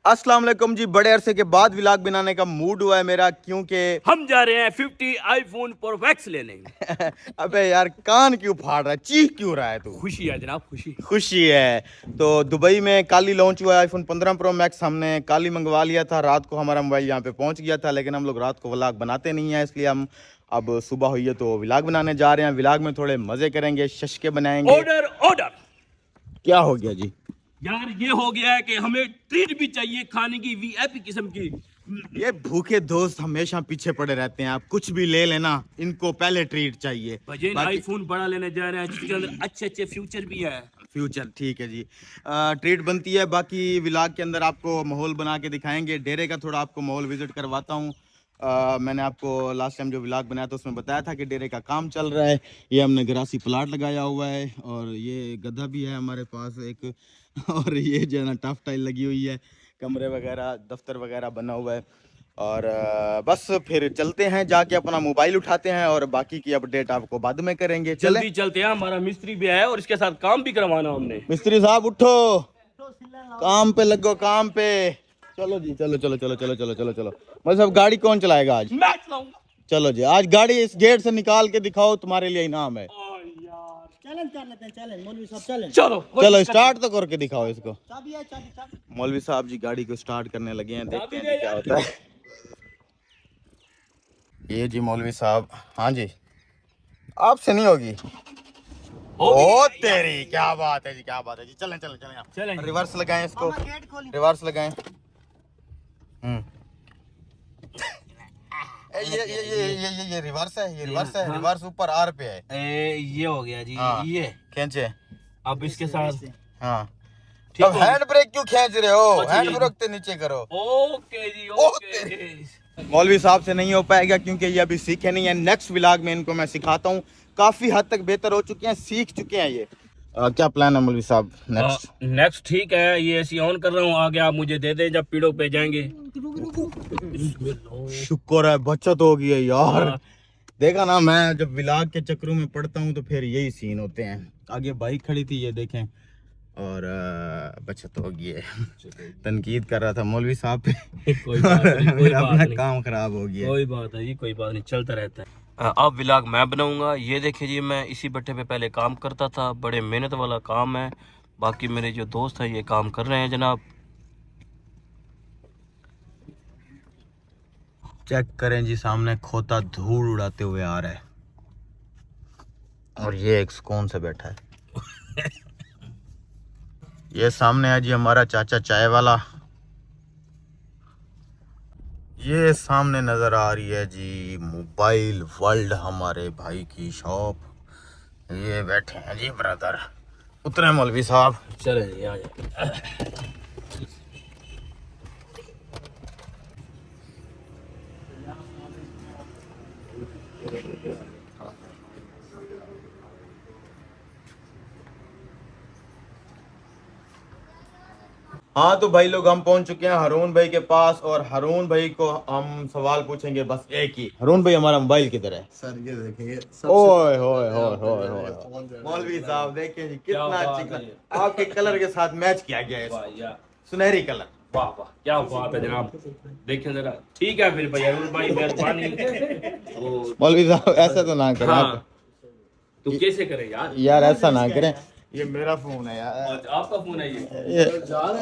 अस्सलाम वालेकुम जी। बड़े अरसे के बाद व्लॉग बनाने का मूड हुआ है मेरा, क्योंकि हम जा रहे हैं 50 आईफोन प्रो मैक्स लेने। अबे यार कान क्यों फाड़ रहा है, चीख क्यों रहा है तू? खुशी है जनाब, खुशी। खुशी है तो दुबई में कल ही लॉन्च हुआ है आईफोन 15 प्रो मैक्स। हमने कल ही मंगवा लिया था, रात को हमारा मोबाइल यहाँ पे पहुँच गया था, लेकिन हम लोग रात को व्लॉग बनाते नहीं हैं, इसलिए हम अब सुबह हुई है तो व्लॉग बनाने जा रहे हैं। व्लॉग में थोड़े मजे करेंगे, शशके बनाएंगे। Order order. क्या हो गया जी? यार ये हो गया है कि हमें ट्रीट भी चाहिए खाने की, वीआईपी किस्म की। ये भूखे दोस्त हमेशा पीछे पड़े रहते हैं, आप कुछ भी ले लेना, इनको पहले ट्रीट चाहिए। भजन आईफोन बड़ा लेने जा रहे हैं जिसके अंदर अच्छे अच्छे फ्यूचर भी है। फ्यूचर ठीक है जी। ट्रीट बनती है। बाकी व्लॉग के अंदर आपको माहौल बना के दिखाएंगे, डेरे का थोड़ा आपको माहौल विजिट करवाता हूँ। मैंने आपको लास्ट टाइम जो व्लॉग बनाया था उसमें बताया था कि डेरे का काम चल रहा है। ये हमने ग्रासी प्लाट लगाया हुआ है और ये गधा भी है हमारे पास एक और ये जो है ना टफ टाइल लगी हुई है, कमरे वगैरह दफ्तर वगैरह बना हुआ है। और बस फिर चलते हैं, जाके अपना मोबाइल उठाते हैं और बाकी की अपडेट आपको बाद में करेंगे। चले जल्दी चलते हैं, हमारा मिस्त्री भी है और इसके साथ काम भी करवाना हमने। मिस्त्री साहब उठो, काम पे लगो, काम पे। चलो जी, चलो चलो चलो चलो चलो चलो चलो। मतलब साहब गाड़ी कौन चलाएगा आज? मैं चलाऊंगा। चलो जी, आज गाड़ी इस गेट से निकाल के दिखाओ, तुम्हारे लिए इनाम है। चैलेंज कर लेते हैं, चैलेंज मौलवी साहब चैलेंज। चलो चलो स्टार्ट तो करके दिखाओ इसको। चाबी है, चाबी। मौलवी साहब जी गाड़ी को स्टार्ट करने लगे हैं, देखते हैं जी क्या होता है। ये जी मौलवी साहब। हाँ जी, आपसे नहीं होगी। ओ तेरी, क्या बात है जी, क्या बात है जी। चलें चलें चलें, चलें। रिवर्स लगाएं इसको, गेट खोली। रिवर्स लगाएं। ये रिवर्स है, ये रिवर्स है, रिवर्स ऊपर आर पे है। ये हो गया जी। हाँ, ये खींचे। अब इसके साथ हाँ, ठीक अब हो हैंड ब्रेक क्यों खींच रहे हो? अच्छा, हैंड ये- ब्रेक तो नीचे करो। ओके जी, ओके। मौलवी साहब से नहीं हो पाएगा क्योंकि ये अभी सीखे नहीं है। नेक्स्ट व्लॉग में इनको मैं सिखाता हूँ। काफी हद तक बेहतर हो चुके हैं, सीख चुके हैं ये। क्या प्लान है मौलवी साहब नेक्स्ट? नेक्स्ट ठीक है, ये ऐसी ऑन कर रहा हूँ, आगे आप मुझे दे दें जब पीड़ों पे जाएंगे। शुक्र है बचत हो गई है यार। हाँ। देखा ना, मैं जब व्लॉग के चक्करों में पड़ता हूँ तो फिर यही सीन होते हैं। आगे बाइक खड़ी थी, ये देखें, और बचत हो गई है। तनकीद कर रहा था मौलवी साहब पे। कोई बात नहीं, कोई मेरा बात अपना नहीं। काम खराब हो गया। कोई बात है जी, कोई बात नहीं, चलता रहता है। अब व्लॉग मैं बनाऊंगा। ये देखिए जी, मैं इसी भट्टे पे पहले काम करता था, बड़े मेहनत वाला काम है। बाकी मेरे जो दोस्त हैं ये काम कर रहे हैं जनाब। चेक करें जी, सामने खोता धूल उड़ाते हुए आ रहा है और ये एक सुकून से बैठा है। ये सामने है जी हमारा चाचा चाय वाला। ये सामने नजर आ रही है जी मोबाइल वर्ल्ड, हमारे भाई की शॉप। ये बैठे हैं जी ब्रदर। उतरे मौलवी साहब। चले जी, आ जाए। हाँ तो भाई लोग, हम पहुंच चुके हैं हारून भाई के पास और हारून भाई को हम सवाल पूछेंगे बस एक ही। हारून भाई, हमारा मोबाइल किधर है? सर ये देखिए, ओए होए होए होए होए। मौलवी साहब देखिए जी, कितना बात चिकना है। आपके कलर के साथ मैच किया गया है वाह इसको। यार, सुनहरी कलर। वाह वाह, क्या बात है जनाब। देखिए जरा, ठीक है फिर भैया, भाई मेहरबानी। मौलवी साहब ऐसा तो ना करें हाँ, आप। तू कैसे करे यार? यार ऐसा ना करें, ये मेरा फोन है यार। आपका फोन है ये? ये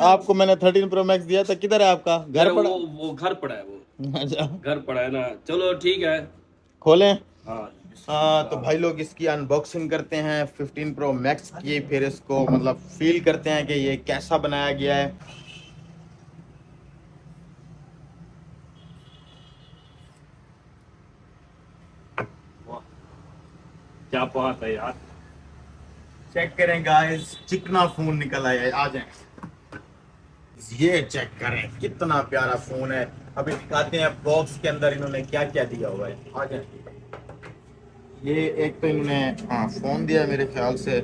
आपको मैंने 13 प्रो मैक्स दिया था, किधर है आपका? घर अरे पड़ा? वो घर पड़ा है, वो अच्छा, घर पड़ा है ना। चलो ठीक है। खोलें। हाँ, तो भाई लोग इसकी अनबॉक्सिंग करते हैं 15 प्रो मैक्स की, फिर इसको मतलब फील करते हैं कि ये कैसा बनाया गया है। क्या बात है यार। चेक करें गाइस, चिकना फोन निकल आया है। आ जाए, ये चेक करें कितना प्यारा फोन है। अभी दिखाते हैं बॉक्स के अंदर इन्होंने क्या क्या दिया हुआ है। आ जाए। ये एक तो इन्होंने फोन दिया है मेरे ख्याल से,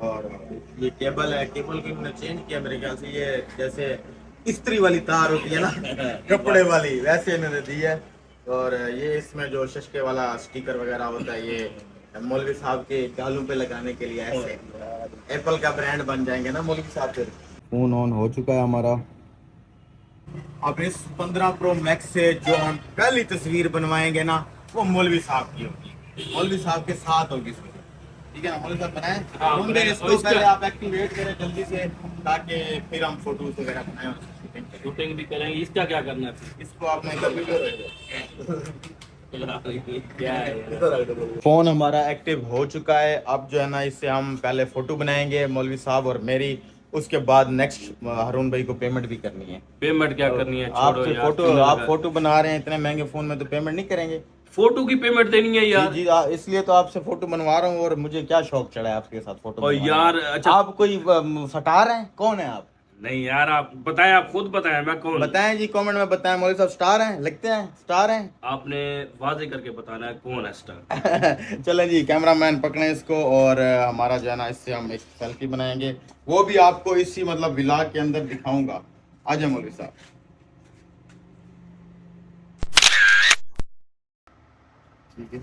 और ये केबल है, केबल की इन्होंने चेंज किया मेरे ख्याल से। ये जैसे इस्त्री वाली तार होती है ना कपड़े वाली, वैसे इन्होंने दी है। और ये इसमें जो शशके वाला स्टिकर वगैरह होता है, ये मौलवी साहब के गालों पे लगाने के लिए, ऐसे एप्पल का ब्रांड बन जाएंगे ना मौलवी साहब। फिर फोन ऑन हो चुका है हमारा। अब इस 15 प्रो मैक्स से जो हम पहली तस्वीर बनवाएंगे ना, वो मौलवी साहब की होगी, मौलवी साहब के साथ होगी इसमें। ठीक है ना मौलवी साहब, बनाएं। हाँ, फोन बनाएं। इसको पहले आप एक्टिवेट करें जल्दी से, ताकि फिर हम फोटोज वगैरह बनाएं, शूटिंग भी करेंगे। इसका क्या करना है फिर? इसको आपने कभी क्या है? फोन हमारा एक्टिव हो चुका है। अब जो है ना, इससे हम पहले फोटो बनाएंगे मौलवी साहब और मेरी, उसके बाद नेक्स्ट हारून भाई को पेमेंट भी करनी है। पेमेंट क्या करनी है? आप छोड़ो यार, फोटो तुम्हें आप लगा- फोटो बना रहे हैं इतने महंगे फोन में, तो पेमेंट नहीं करेंगे? फोटो की पेमेंट देनी है यार। जी इसलिए तो आपसे फोटो बनवा रहा हूँ, और मुझे क्या शौक चढ़ा है आपके साथ फोटो और बनवाने यार का। अच्छा, आप कोई सटार हैं? कौन है आप? नहीं यार आप बताएं, आप खुद बताएं मैं कौन हूं? बताएं जी, कमेंट में बताएं। मौलवी साहब स्टार हैं, लगते हैं स्टार हैं। आपने वाजे करके बताना है कौन है स्टार। चलें जी, कैमरामैन पकड़ें इसको, और हमारा जो है ना, इससे हम एक सेल्फी बनाएंगे, वो भी आपको इसी मतलब व्लॉग के अंदर दिखाऊंगा। आ जाए मौलवी साहब। ठीक है,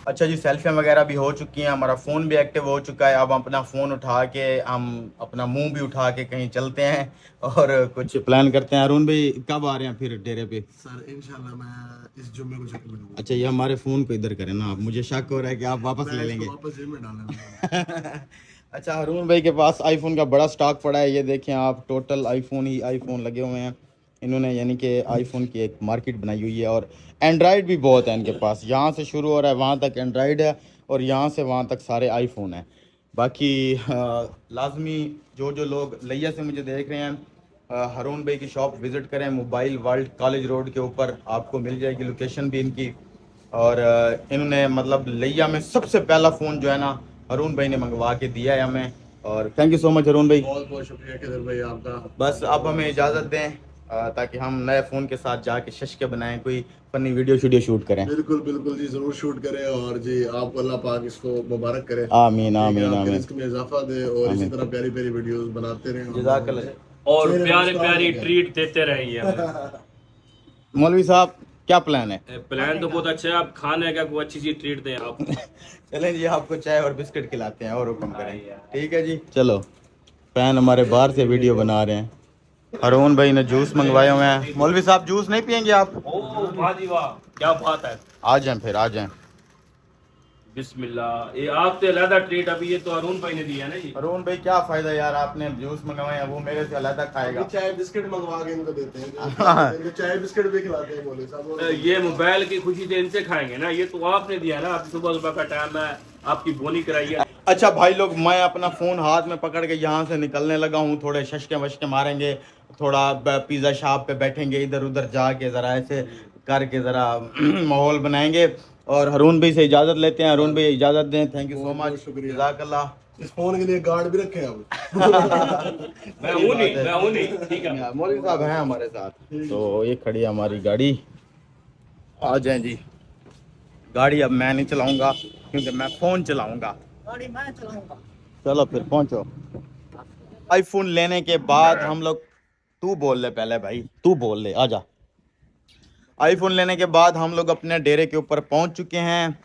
अच्छा जी, सेल्फियाँ वगैरह भी हो चुकी हैं, हमारा फ़ोन भी एक्टिव हो चुका है। अब अपना फ़ोन उठा के हम अपना मुंह भी उठा के कहीं चलते हैं और कुछ प्लान करते हैं। अरुण भाई कब आ रहे हैं फिर डेरे पे? सर इंशाल्लाह मैं इस जुम्मे को चक्कर लगाऊंगा। अच्छा, ये हमारे फ़ोन को इधर करें ना आप, मुझे शक हो रहा है कि आप वापस ले लेंगे। वापस जेब में डालना। अच्छा, अरुण भाई के पास आईफोन का बड़ा स्टॉक पड़ा है, ये देखें आप, टोटल आईफोन ही आईफोन लगे हुए हैं इन्होंने, यानी कि आईफोन की एक मार्केट बनाई हुई है। और एंड्रॉयड भी बहुत है इनके पास, यहाँ से शुरू हो रहा है वहाँ तक एंड्रॉयड है, और यहाँ से वहाँ तक सारे आईफोन हैं। बाकी लाजमी जो लोग लिया से मुझे देख रहे हैं, हारून भाई की शॉप विज़िट करें, मोबाइल वर्ल्ड कॉलेज रोड के ऊपर आपको मिल जाएगी लोकेशन भी इनकी। और इन्होंने मतलब लिया में सबसे पहला फ़ोन जो है ना, हारून भाई ने मंगवा के दिया है हमें, और थैंक यू सो मच हारून भाई। बहुत बहुत शुक्रिया खिदर भाई आपका। बस अब हमें इजाज़त दें, ताकि हम नए फ़ोन के साथ जाके शशके बनाएं, कोई फनी वीडियो शूट करें। बिल्कुल बिल्कुल जी, जरूर शूट करें, और जी आपको अल्लाह पाक इसको मुबारक करे। आमीन आमीन आपके आमीन। रिस्क में इजाफा दे, और इसी तरह प्यारी प्यारी वीडियोस बनाते रहें। जज़ाकल्लाह। और प्यारे प्यारी ट्रीट देते रहेंगे हमें। मौलवी साहब क्या प्लान है? प्लान तो बहुत अच्छा है, आप खाने का कोई अच्छी सी ट्रीट दें आप। चलें जी, आपको चाय और बिस्किट खिलाते हैं, और हुक्म करें। ठीक है जी, चलो। फैन हमारे बाहर से वीडियो बना रहे हैं। हारून भाई ने जूस मंगवाए हुए हैं। मौलवी साहब जूस नहीं पियेंगे आप? ओह वाह जी वाह, क्या बात है। आ जाएं फिर, आ जाएं। बिस्मिल्लाह, ये आपसे अलग ट्रीट अभी ये तो अरुण भाई ने दिया ना जी। हारून भाई क्या फायदा यार, आपने जूस मंगवाए हैं, वो मेरे से अलग खाएगा। चाय बिस्किट मंगवा के इनको देते हैं, इनको चाय बिस्किट भी खिलाते हैं मौलवी साहब। ये मोबाइल की खुशी से इनसे खाएंगे ना, ये तो आपने दिया ना, आप सुबह सुबह का टाइम है, आपकी बोनी कराई है। अच्छा भाई लोग, मैं अपना फ़ोन हाथ में पकड़ के यहाँ से निकलने लगा हूँ, थोड़े शशके वशके मारेंगे, थोड़ा पिज़्ज़ा शॉप पे बैठेंगे, इधर उधर जाके ज़रा ऐसे करके ज़रा माहौल बनाएंगे, और हारून भाई से इजाज़त लेते हैं। हारून भाई इजाज़त दें, थैंक यू सो मच, शुक्रिया। जज़ाकल्लाह। इस फोन के लिए गार्ड भी रखे हैं अब। मैं हूं नहीं, ठीक है। मौलवी साहब हैं हमारे साथ, तो ये खड़ी है हमारी गाड़ी। आ जाएं जी, गाड़ी अब मैं नहीं चलाऊंगा क्योंकि मैं फ़ोन चलाऊंगा। गाड़ी मैं चलाऊंगा। चलो फिर पहुंचो। आईफोन लेने के बाद हम लोग, तू बोल ले पहले भाई, तू बोल ले, आजा। आईफोन लेने के बाद हम लोग अपने डेरे के ऊपर पहुंच चुके हैं।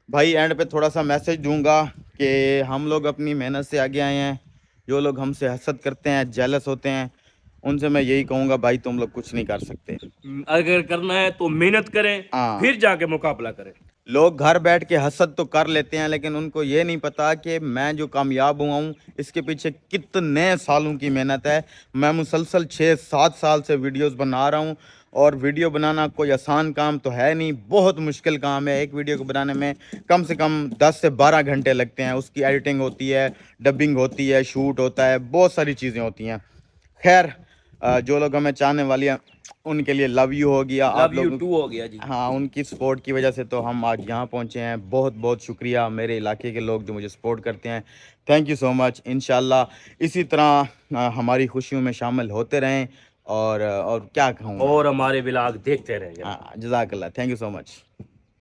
भाई एंड पे थोड़ा सा मैसेज दूंगा कि हम लोग अपनी मेहनत से आगे आए हैं। जो लोग हमसे हसद करते हैं, जेलस होते हैं, उनसे मैं यही कहूँगा, भाई तुम लोग कुछ नहीं कर सकते। अगर करना है तो मेहनत करें, हाँ। फिर जाके मुकाबला करें। लोग घर बैठ के हसद तो कर लेते हैं, लेकिन उनको ये नहीं पता कि मैं जो कामयाब हुआ हूँ, इसके पीछे कितने सालों की मेहनत है। मैं मुसलसल 6-7 साल से वीडियोस बना रहा हूँ, और वीडियो बनाना कोई आसान काम तो है नहीं, बहुत मुश्किल काम है। एक वीडियो को बनाने में कम से कम 10 से 12 घंटे लगते हैं। उसकी एडिटिंग होती है, डबिंग होती है, शूट होता है, बहुत सारी चीज़ें होती हैं। खैर, जो लोग हमें चाहने वाली हैं उनके लिए लव यू हो गया, आप लव यू लोग। टू हो गया जी। हाँ, उनकी सपोर्ट की वजह से तो हम आज यहाँ पहुँचे हैं। बहुत बहुत शुक्रिया मेरे इलाके के लोग जो मुझे सपोर्ट करते हैं, थैंक यू सो मच। इंशाल्लाह इसी तरह हमारी खुशियों में शामिल होते रहें, और क्या कहूँ, और हमारे व्लॉग देखते रहेंगे। हाँ, जज़ाकल्लाह, थैंक यू सो मच।